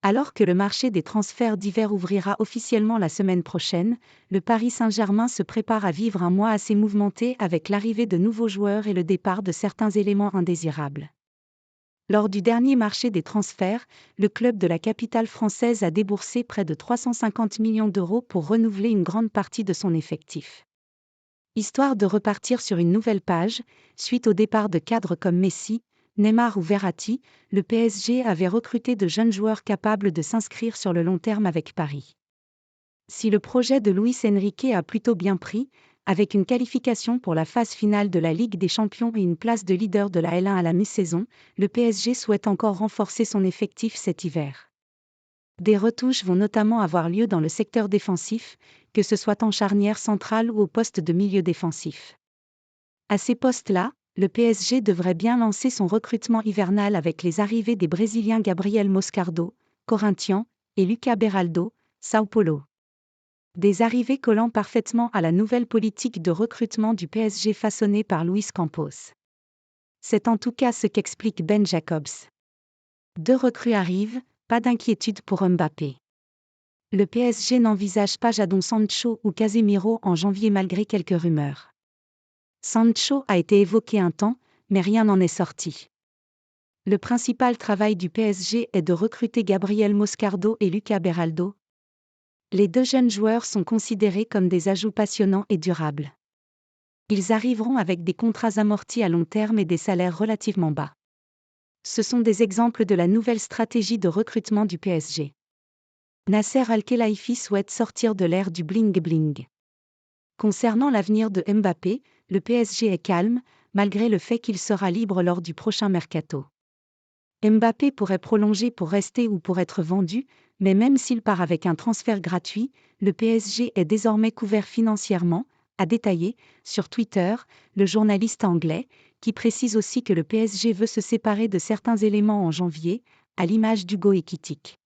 Alors que le marché des transferts d'hiver ouvrira officiellement la semaine prochaine, le Paris Saint-Germain se prépare à vivre un mois assez mouvementé avec l'arrivée de nouveaux joueurs et le départ de certains éléments indésirables. Lors du dernier marché des transferts, le club de la capitale française a déboursé près de 350 millions d'euros pour renouveler une grande partie de son effectif. Histoire de repartir sur une nouvelle page, suite au départ de cadres comme Messi, Neymar ou Verratti, le PSG avait recruté de jeunes joueurs capables de s'inscrire sur le long terme avec Paris. Si le projet de Luis Enrique a plutôt bien pris, avec une qualification pour la phase finale de la Ligue des Champions et une place de leader de la L1 à la mi-saison, le PSG souhaite encore renforcer son effectif cet hiver. Des retouches vont notamment avoir lieu dans le secteur défensif, que ce soit en charnière centrale ou au poste de milieu défensif. À ces postes-là, le PSG devrait bien lancer son recrutement hivernal avec les arrivées des Brésiliens Gabriel Moscardo, Corinthians, et Lucas Beraldo, Sao Paulo. Des arrivées collant parfaitement à la nouvelle politique de recrutement du PSG façonnée par Luis Campos. C'est en tout cas ce qu'explique Ben Jacobs. 2 recrues arrivent, pas d'inquiétude pour Mbappé. Le PSG n'envisage pas Jadon Sancho ou Casemiro en janvier malgré quelques rumeurs. Sancho a été évoqué un temps, mais rien n'en est sorti. Le principal travail du PSG est de recruter Gabriel Moscardo et Lucas Beraldo. Les 2 jeunes joueurs sont considérés comme des ajouts passionnants et durables. Ils arriveront avec des contrats amortis à long terme et des salaires relativement bas. Ce sont des exemples de la nouvelle stratégie de recrutement du PSG. Nasser Al-Khelaifi souhaite sortir de l'ère du bling-bling. Concernant l'avenir de Mbappé, le PSG est calme, malgré le fait qu'il sera libre lors du prochain mercato. Mbappé pourrait prolonger pour rester ou pour être vendu, mais même s'il part avec un transfert gratuit, le PSG est désormais couvert financièrement, a détaillé, sur Twitter, le journaliste anglais, qui précise aussi que le PSG veut se séparer de certains éléments en janvier, à l'image d'Hugo Ekitike.